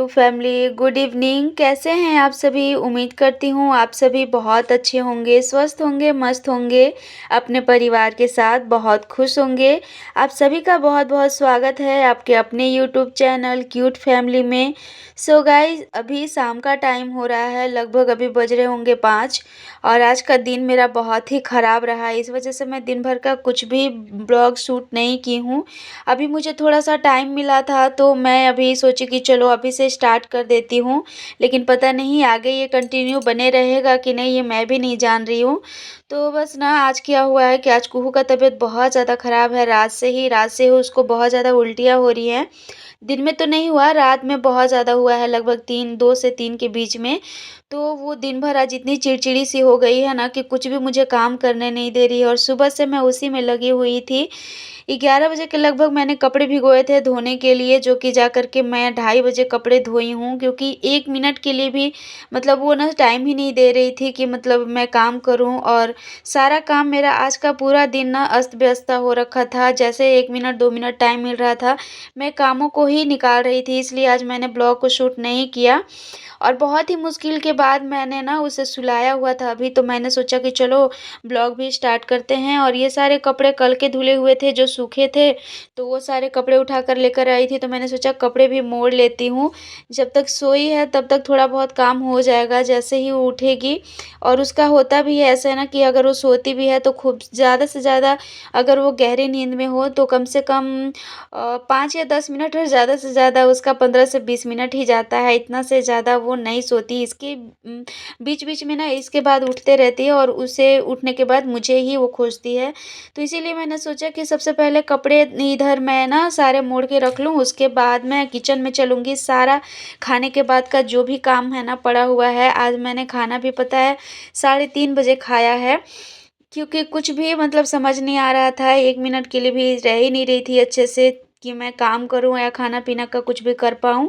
Family, good evening. कैसे हैं आप सभी? उम्मीद करती हूँ आप सभी बहुत अच्छे होंगे, स्वस्थ होंगे, मस्त होंगे, अपने परिवार के साथ बहुत खुश होंगे। आप सभी का बहुत-बहुत स्वागत है आपके अपने यूट्यूब चैनल क्यूट फैमिली में। सो गाइस, अभी शाम का टाइम हो रहा है, लगभग अभी बज रहे होंगे 5 और आज का दिन मेरा बहुत ही ख़राब रहा है। इस वजह से मैं दिन भर का कुछ भी ब्लॉग शूट नहीं की हूँ। अभी मुझे थोड़ा-सा टाइम मिला था तो मैं अभी सोची कि चलो अभी से स्टार्ट कर देती हूँ। लेकिन पता नहीं आगे ये कंटिन्यू बने रहेगा कि नहीं, ये मैं भी नहीं जान रही हूँ। तो बस ना आज क्या हुआ है कि आज कुहू का तबीयत बहुत ज़्यादा ख़राब है। रात से ही उसको बहुत ज़्यादा उल्टियाँ हो रही हैं। दिन में तो नहीं हुआ, रात में बहुत ज़्यादा हुआ है, लगभग 3 2 से 3 के बीच में। तो वो दिन भर आज इतनी चिड़चिड़ी सी हो गई है ना कि कुछ भी मुझे काम करने नहीं दे रही है और सुबह से मैं उसी में लगी हुई थी। 11 बजे के लगभग मैंने कपड़े भिगोए थे धोने के लिए, जो कि जा कर के मैं ढाई बजे कपड़े धोई हूँ, क्योंकि 1 मिनट के लिए भी मतलब वो ना टाइम ही नहीं दे रही थी कि मतलब मैं काम करूँ। और सारा काम मेरा आज का पूरा दिन ना अस्त-व्यस्त हो रखा था। जैसे 1 मिनट 2 मिनट टाइम मिल रहा था, मैं कामों को ही निकाल रही थी, इसलिए आज मैंने ब्लॉग को शूट नहीं किया। और बहुत ही मुश्किल के बाद मैंने ना उसे सुलाया हुआ था अभी, तो मैंने सोचा कि चलो ब्लॉग भी स्टार्ट करते हैं। और ये सारे कपड़े कल के धुले हुए थे जो सूखे थे, तो वो सारे कपड़े उठाकर लेकर आई थी, तो मैंने सोचा कपड़े भी मोड़ लेती हूँ। जब तक सोई है तब तक थोड़ा बहुत काम हो जाएगा, जैसे ही वो उठेगी। और उसका होता भी है ऐसा है ना कि अगर वो सोती भी है तो खूब ज़्यादा से ज़्यादा, अगर वो गहरी नींद में हो तो कम से कम 5 या 10 मिनट और ज़्यादा से ज़्यादा उसका 15 से 20 मिनट ही जाता है, इतना से ज़्यादा वो नहीं सोती। इसके बीच-बीच में ना इसके बाद उठते रहती है और उसे उठने के बाद मुझे ही वो खोजती है। तो इसीलिए मैंने सोचा कि सबसे पहले कपड़े इधर मैं ना सारे मोड़ के रख लूँ, उसके बाद मैं किचन में चलूँगी। सारा खाने के बाद का जो भी काम है ना पड़ा हुआ है, आज मैंने खाना भी पता है 3:30 बजे खाया है। क्योंकि कुछ भी मतलब समझ नहीं आ रहा था, 1 मिनट के लिए भी रह ही नहीं रही थी अच्छे से कि मैं काम करूँ या खाना-पीना का कुछ भी कर पाऊँ।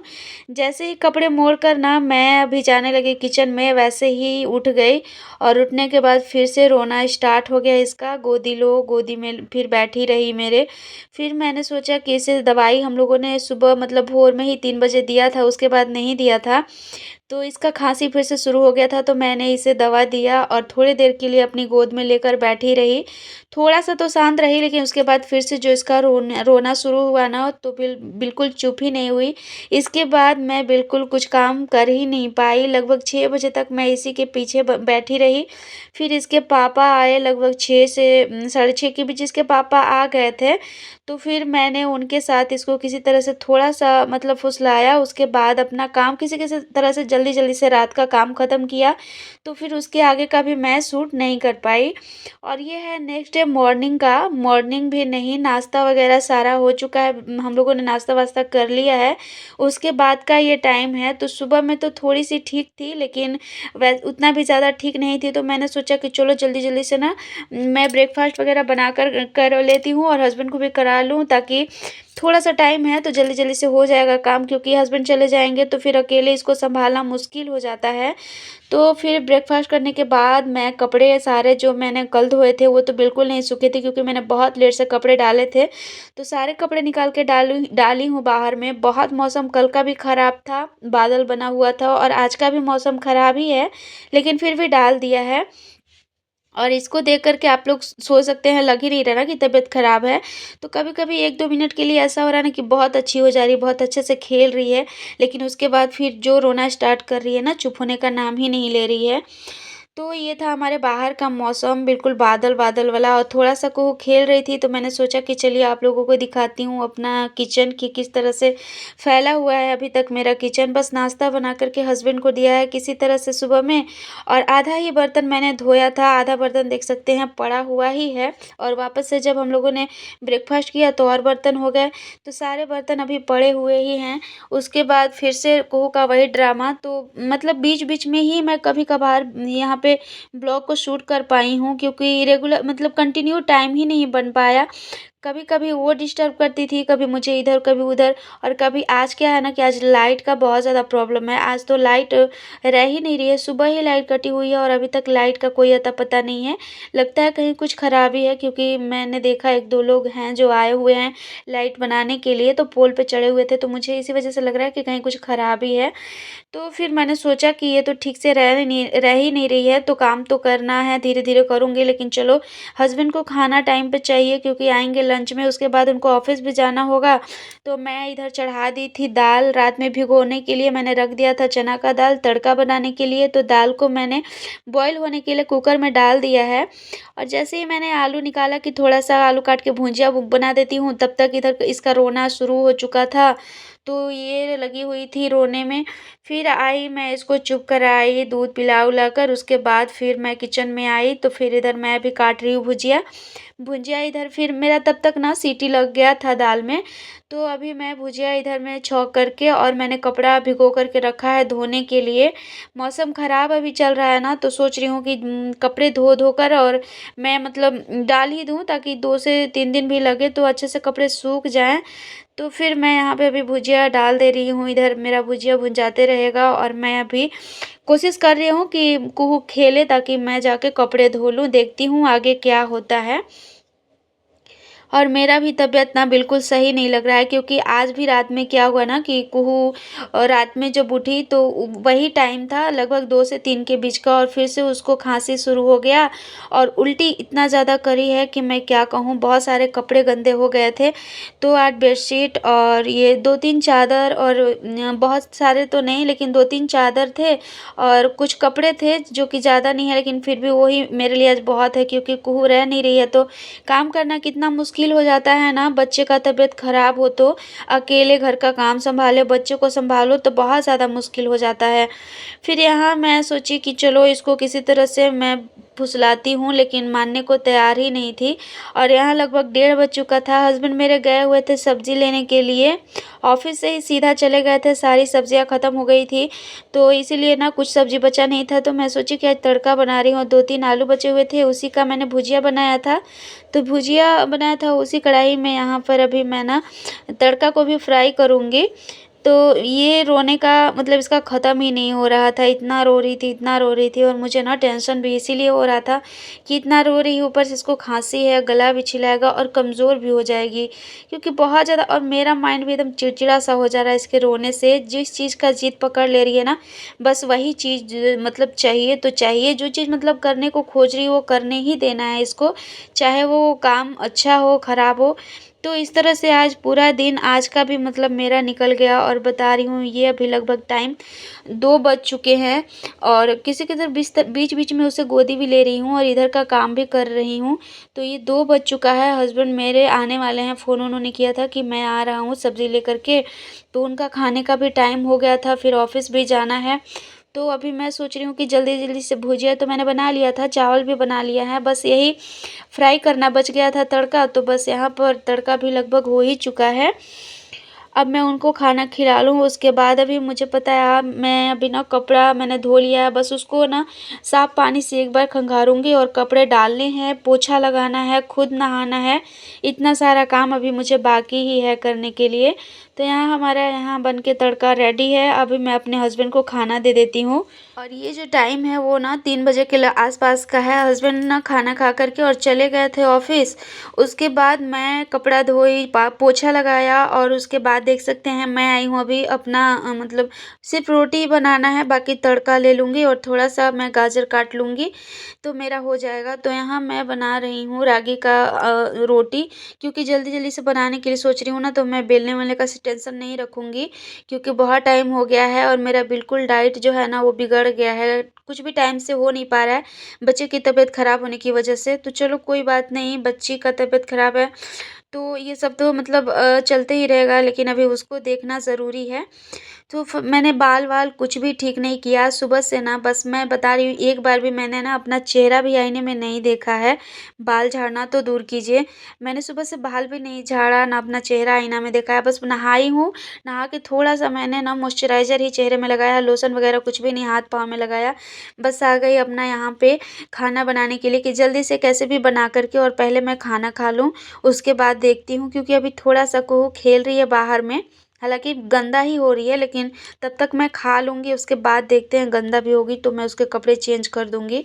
जैसे ही कपड़े मोड़ कर ना मैं अभी जाने लगी किचन में, वैसे ही उठ गई और उठने के बाद फिर से रोना स्टार्ट हो गया इसका, गोदी लो, गोदी में फिर बैठी रही मेरे। फिर मैंने सोचा कि इसे दवाई हम लोगों ने सुबह मतलब भोर में ही 3 बजे दिया था, उसके बाद नहीं दिया था। तो इसका खाँसी फिर से शुरू हो गया था, तो मैंने इसे दवा दिया और थोड़ी देर के लिए अपनी गोद में लेकर बैठी रही। थोड़ा-सा तो शांत रही, लेकिन उसके बाद फिर से जो इसका रोना शुरू हुआ ना, तो बिल्कुल चुप ही नहीं हुई। इसके बाद मैं बिल्कुल कुछ काम कर ही नहीं पाई, लगभग 6 बजे तक मैं इसी के पीछे ब बैठी रही। फिर इसके पापा आए लगभग 6 से साढ़े 6 के बीच इसके पापा आ गए थे। तो फिर मैंने उनके साथ इसको किसी तरह से थोड़ा-सा मतलब फुसलाया, उसके बाद अपना काम किसी-किसी तरह से जल्दी-जल्दी से रात का काम ख़त्म किया। तो फिर उसके आगे का भी मैं शूट नहीं कर पाई। और ये है नेक्स्ट डे मॉर्निंग का, मॉर्निंग भी नहीं, नाश्ता वग़ैरह सारा हो चुका है, हम लोगों ने नाश्ता-वाश्ता कर लिया है। उसके बाद का ये टाइम है, तो सुबह में तो थोड़ी-सी ठीक थी, लेकिन उतना भी ज़्यादा ठीक नहीं थी, तो मैंने सोचा कि चलो जल्दी-जल्दी से ना मैं ब्रेकफ़ास्ट वग़ैरह बनाकर कर लेती हूँ और हस्बैंड को भी करा लूँ, ताकि थोड़ा-सा टाइम है तो जल्दी-जल्दी से हो जाएगा काम, क्योंकि हस्बैंड चले जाएँगे तो फिर अकेले इसको सँभालना मुश्किल हो जाता है। तो फिर ब्रेकफ़ास्ट करने के बाद मैं कपड़े सारे जो मैंने कल धोए थे वो तो बिल्कुल नहीं सूखे थे, क्योंकि मैंने बहुत लेट से कपड़े डाले थे। तो सारे कपड़े निकाल के डाली डाली हूँ बाहर में। बहुत मौसम कल का भी ख़राब था, बादल बना हुआ था और आज का भी मौसम ख़राब ही है, लेकिन फिर भी डाल दिया है। और इसको देख कर के आप लोग सोच सकते हैं, लग ही नहीं रहा ना कि तबीयत ख़राब है। तो कभी-कभी 1-2 मिनट के लिए ऐसा हो रहा है ना कि बहुत अच्छी हो जा रही है, बहुत अच्छे से खेल रही है, लेकिन उसके बाद फिर जो रोना स्टार्ट कर रही है ना, चुप होने का नाम ही नहीं ले रही है। तो ये था हमारे बाहर का मौसम, बिल्कुल बादल-बादल वाला, और थोड़ा-सा को खेल रही थी, तो मैंने सोचा कि चलिए आप लोगों को दिखाती हूँ अपना किचन कि किस तरह से फैला हुआ है अभी तक मेरा किचन। बस नाश्ता बना कर के हस्बैंड को दिया है किसी तरह से सुबह में, और आधा ही बर्तन मैंने धोया था, आधा बर्तन देख सकते हैं पड़ा हुआ ही है। और वापस से जब हम लोगों ने ब्रेकफ़ास्ट किया तो और बर्तन हो गए, तो सारे बर्तन अभी पड़े हुए ही हैं। उसके बाद फिर से कुहू का वही ड्रामा, तो मतलब बीच-बीच में ही मैं कभी-कभार यहाँ पे ब्लॉग को शूट कर पाई हूँ, क्योंकि रेगुलर मतलब कंटिन्यू टाइम ही नहीं बन पाया। कभी-कभी वो डिस्टर्ब करती थी, कभी मुझे इधर, कभी उधर। और कभी आज क्या है ना कि आज लाइट का बहुत ज़्यादा प्रॉब्लम है। आज तो लाइट रह ही नहीं रही है, सुबह ही लाइट कटी हुई है और अभी तक लाइट का कोई अता-पता नहीं है। लगता है कहीं कुछ खराबी है, क्योंकि मैंने देखा 1-2 लोग हैं जो आए हुए हैं लाइट बनाने के लिए, तो पोल पे चढ़े हुए थे, तो मुझे इसी वज़ह से लग रहा है कि कहीं कुछ खराबी है। तो फिर मैंने सोचा कि ये तो ठीक से रह ही नहीं रही है, तो काम तो करना है, धीरे-धीरे करूँगी, लेकिन चलो हस्बैंड को खाना टाइम पे चाहिए क्योंकि आएँगे लंच में, उसके बाद उनको ऑफ़िस भी जाना होगा। तो मैं इधर चढ़ा दी थी दाल रात में भिगोने के लिए, मैंने रख दिया था चना का दाल तड़का बनाने के लिए, तो दाल को मैंने बॉयल होने के लिए कुकर में डाल दिया है। और जैसे ही मैंने आलू निकाला कि थोड़ा-सा आलू काट के भुजिया बना देती हूँ, तब तक इधर इसका रोना शुरू हो चुका था। तो ये लगी हुई थी रोने में। फिर आई, मैं इसको चुप कराई, दूध पिला-उला कर, उसके बाद फिर मैं किचन में आई, तो फिर इधर मैं भी काट रही हूँ भुजिया। भुजिया इधर फिर मेरा तब तक ना सीटी लग गया था दाल में, तो अभी मैं भुजिया इधर मैं छौंक करके और मैंने कपड़ा भिगो कर के रखा है धोने के लिए। मौसम ख़राब अभी चल रहा है ना, तो सोच रही हूँ कि कपड़े धो-धो कर और मैं मतलब डाल ही दूँ, ताकि 2 से 3 दिन भी लगे तो अच्छे से कपड़े सूख जाएँ। तो फिर मैं यहाँ पे अभी भुजिया डाल दे रही हूँ, इधर मेरा भुजिया भुन-जाते रहेगा और मैं अभी कोशिश कर रही हूँ कि कुहू खेले ताकि मैं जाके कपड़े धो लूँ, देखती हूँ आगे क्या होता है। और मेरा भी तबीयत ना बिल्कुल सही नहीं लग रहा है, क्योंकि आज भी रात में क्या हुआ ना कि कुहू रात में जब उठी तो वही टाइम था लगभग 2 से 3 के बीच का, और फिर से उसको खाँसी शुरू हो गया और उल्टी इतना ज़्यादा करी है कि मैं क्या कहूँ, बहुत सारे कपड़े गंदे हो गए थे। तो आज बेडशीट और ये 2-3 चादर और बहुत सारे तो नहीं, लेकिन 2-3 चादर थे और कुछ कपड़े थे जो कि ज़्यादा नहीं है, लेकिन फिर भी वही मेरे लिए आज बहुत है, क्योंकि कुहू रह नहीं रही है तो काम करना कितना मुश्किल हो जाता है ना। बच्चे का तबीयत खराब हो तो अकेले घर का काम सँभालो, बच्चे को सँभालो, तो बहुत ज़्यादा मुश्किल हो जाता है। फिर यहाँ मैं सोची कि चलो इसको किसी तरह से मैं फुसलाती हूँ, लेकिन मानने को तैयार ही नहीं थी। और यहाँ लगभग 1:30 बज चुका था। हस्बैंड मेरे गए हुए थे सब्ज़ी लेने के लिए, ऑफ़िस से ही सीधा चले गए थे, सारी सब्ज़ियाँ ख़त्म हो गई थी। तो इसीलिए ना कुछ सब्ज़ी बचा नहीं था, तो मैं सोची कि आज तड़का बना रही हूँ। 2-3 आलू बचे हुए थे, उसी का मैंने भुजिया बनाया था। तो भुजिया बनाया था उसी कढ़ाई में, यहाँ पर अभी मैं ना तड़का को भी फ्राई करूँगी। तो ये रोने का मतलब इसका ख़त्म ही नहीं हो रहा था, इतना रो रही थी, इतना रो रही थी, और मुझे ना टेंशन भी इसीलिए हो रहा था कि इतना रो रही है, ऊपर से इसको खाँसी है, गला भी छिलाएगा और कमज़ोर भी हो जाएगी। क्योंकि बहुत ज़्यादा, और मेरा माइंड भी एकदम चिड़चिड़ा-सा हो जा रहा है इसके रोने से। जिस चीज़ का ज़िद पकड़ ले रही है ना, बस वही चीज़ मतलब चाहिए तो चाहिए, जो चीज़ मतलब करने को खोज रही है वो करने ही देना है इसको, चाहे वो काम अच्छा हो, ख़राब हो। तो इस तरह से आज पूरा दिन आज का भी मतलब मेरा निकल गया, और बता रही हूँ ये अभी लगभग टाइम 2 बज चुके हैं, और किसी-किधर बीच-बीच में उसे गोदी भी ले रही हूँ और इधर का काम भी कर रही हूँ। तो ये 2 बज चुका है, हस्बैंड मेरे आने वाले हैं, फ़ोन उन्होंने किया था कि मैं आ रहा हूँ सब्ज़ी लेकर के, तो उनका खाने का भी टाइम हो गया था, फिर ऑफ़िस भी जाना है। तो अभी मैं सोच रही हूँ कि जल्दी-जल्दी से भुजिया तो मैंने बना लिया था, चावल भी बना लिया है, बस यही फ्राई करना बच गया था तड़का, तो बस यहाँ पर तड़का भी लगभग हो ही चुका है। अब मैं उनको खाना खिला लूँ, उसके बाद अभी मुझे पता है मैं अभी ना कपड़ा मैंने धो लिया है, बस उसको ना साफ़ पानी से एक बार खंगारूँगी और कपड़े डालने हैं, पोछा लगाना है, खुद नहाना है, इतना सारा काम अभी मुझे बाकी ही है करने के लिए। तो यहाँ हमारा यहाँ बन के तड़का रेडी है, अभी मैं अपने हस्बैंड को खाना दे देती हूँ। और ये जो टाइम है वो ना 3 बजे के आस-पास का है, हस्बैंड ना खाना खा कर के और चले गए थे ऑफ़िस। उसके बाद मैं कपड़ा धोई, पा पोछा लगाया, और उसके बाद देख सकते हैं मैं आई हूँ अभी अपना मतलब सिर्फ़ रोटी बनाना है, बाकी तड़का ले लूँगी और थोड़ा-सा मैं गाजर काट लूँगी, तो मेरा हो जाएगा। तो यहाँ मैं बना रही हूँ रागी का रोटी, क्योंकि जल्दी-जल्दी से बनाने के लिए सोच रही हूँ ना, तो मैं बेलने-वेलने का टेंशन नहीं रखूँगी, क्योंकि बहुत टाइम हो गया है और मेरा बिल्कुल डाइट जो है ना वो बिगड़ गया है। कुछ भी टाइम से हो नहीं पा रहा है, बच्चे की तबीयत ख़राब होने की वजह से। तो चलो कोई बात नहीं, बच्ची का तबीयत ख़राब है, तो ये सब तो मतलब चलते ही रहेगा, लेकिन अभी उसको देखना ज़रूरी है। तो मैंने बाल-वाल कुछ भी ठीक नहीं किया, सुबह से ना बस मैं बता रही हूँ एक बार भी मैंने ना अपना चेहरा भी आईने में नहीं देखा है, बाल झाड़ना तो दूर कीजिए। मैंने सुबह से बाल भी नहीं झाड़ा, ना अपना चेहरा आईना में देखा है, बस नहाई हूँ, नहा के थोड़ा-सा मैंने ना मॉइस्चराइज़र ही चेहरे में लगाया, लोशन वगैरह कुछ भी नहीं हाथ-पाँव में लगाया। बस आ गई अपना यहाँ पे खाना बनाने के लिए कि जल्दी से कैसे भी बना कर के और पहले मैं खाना खा लूँ, उसके बाद देखती हूँ क्योंकि अभी थोड़ा-सा कुहू खेल रही है बाहर में। हालाँकि गंदा ही हो रही है लेकिन तब तक मैं खा लूँगी, उसके बाद देखते हैं गंदा भी होगी तो मैं उसके कपड़े चेंज कर दूँगी।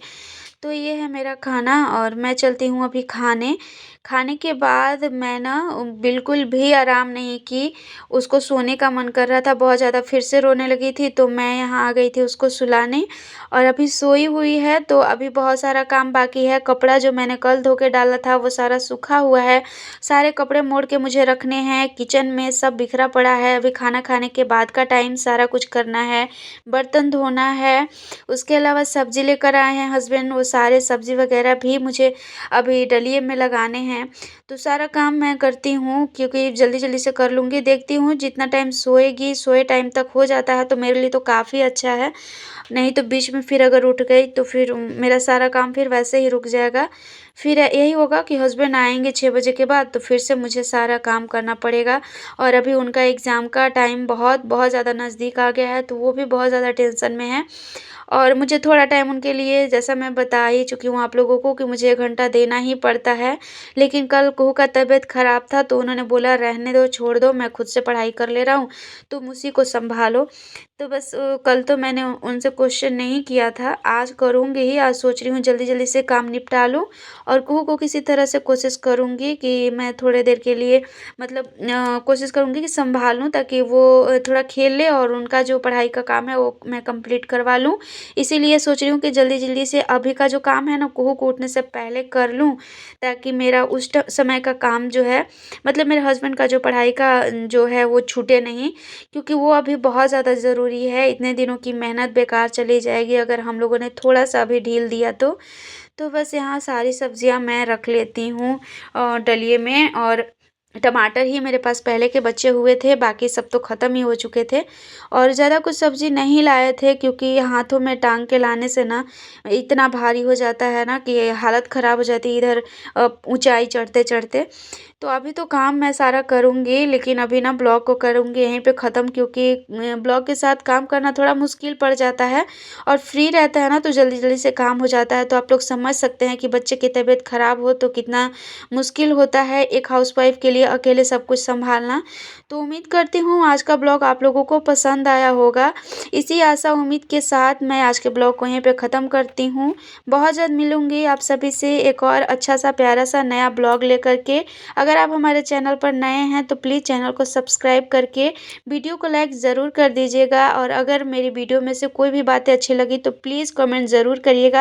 तो ये है मेरा खाना और मैं चलती हूँ अभी खाने। खाने के बाद मैं ना बिल्कुल भी आराम नहीं की, उसको सोने का मन कर रहा था बहुत ज़्यादा, फिर से रोने लगी थी तो मैं यहाँ आ गई थी उसको सुलाने और अभी सोई हुई है तो अभी बहुत सारा काम बाकी है। कपड़ा जो मैंने कल धो के डाला था वो सारा सूखा हुआ है, सारे कपड़े मोड़ के मुझे रखने हैं, किचन में सब बिखरा पड़ा है, अभी खाना खाने के बाद का टाइम सारा कुछ करना है, बर्तन धोना है। उसके अलावा सब्ज़ी लेकर आए हैं हस्बैंड, वो सारे सब्ज़ी वगैरह भी मुझे अभी डलिये में लगाने हैं। तो सारा काम मैं करती हूँ क्योंकि जल्दी-जल्दी से कर लूँगी। देखती हूँ जितना टाइम सोएगी, सोए टाइम तक हो जाता है तो मेरे लिए तो काफ़ी अच्छा है। नहीं तो बीच में फिर अगर उठ गई तो फिर मेरा सारा काम फिर वैसे ही रुक जाएगा। फिर यही होगा कि हस्बैंड आएँगे 6 बजे के बाद तो फिर से मुझे सारा काम करना पड़ेगा और अभी उनका एग्ज़ाम का टाइम बहुत ज़्यादा नज़दीक आ गया है तो वो भी बहुत ज़्यादा टेंशन में हैं। और मुझे थोड़ा टाइम उनके लिए जैसा मैं बता ही चुकी हूँ आप लोगों को कि मुझे 1 घंटा देना ही पड़ता है। लेकिन कल कुहू का तबीयत ख़राब था तो उन्होंने बोला रहने दो, छोड़ दो, मैं खुद से पढ़ाई कर ले रहा हूँ, तुम उसी को सँभालो। तो बस कल तो मैंने उनसे क्वेश्चन नहीं किया था, आज करूँगी ही, आज सोच रही हूँ जल्दी-जल्दी से काम निपटा लूँ और कुहू को किसी तरह से कोशिश करूँगी कि मैं थोड़े देर के लिए मतलब कोशिश करूँगी कि सँभालूँ ताकि वो थोड़ा खेल ले और उनका जो पढ़ाई का काम है वो मैं कंप्लीट करवा लूँ। इसीलिए सोच रही हूँ कि जल्दी-जल्दी से अभी का जो काम है ना कुहू को उठने से पहले कर लूँ, ताकि मेरा उस समय का काम जो है मतलब मेरे हस्बैंड का जो पढ़ाई का जो है वो छूटे नहीं, क्योंकि वो अभी बहुत ज़्यादा ज़रूरी है। इतने दिनों की मेहनत बेकार चली जाएगी अगर हम लोगों ने थोड़ा-सा भी ढील दिया तो। तो बस यहाँ सारी सब्जियाँ मैं रख लेती हूँ डलिये में और टमाटर ही मेरे पास पहले के बचे हुए थे, बाकी सब तो ख़त्म ही हो चुके थे और ज़्यादा कुछ सब्ज़ी नहीं लाए थे क्योंकि हाथों में टाँग के लाने से ना इतना भारी हो जाता है ना कि हालत ख़राब हो जाती है इधर ऊँचाई चढ़ते-चढ़ते। तो अभी तो काम मैं सारा करूँगी लेकिन अभी ना ब्लॉग को करूँगी यहीं पे ख़त्म क्योंकि ब्लॉग के साथ काम करना थोड़ा मुश्किल पड़ जाता है और फ्री रहता है ना तो जल्दी-जल्दी से काम हो जाता है। तो आप लोग समझ सकते हैं कि बच्चे की तबीयत ख़राब हो तो कितना मुश्किल होता है एक हाउसवाइफ़ के लिए अकेले सब कुछ सँभालना। तो उम्मीद करती हूँ आज का ब्लॉग आप लोगों को पसंद आया होगा। इसी आशा उम्मीद के साथ मैं आज के ब्लॉग को यहीं पे ख़त्म करती हूँ। बहुत जल्द मिलूँगी आप सभी से एक और अच्छा-सा प्यारा-सा नया ब्लॉग लेकर के। अगर आप हमारे चैनल पर नए हैं तो प्लीज़ चैनल को सब्सक्राइब करके वीडियो को लाइक ज़रूर कर दीजिएगा और अगर मेरी वीडियो में से कोई भी बातें अच्छी लगी तो प्लीज़ कमेंट ज़रूर करिएगा।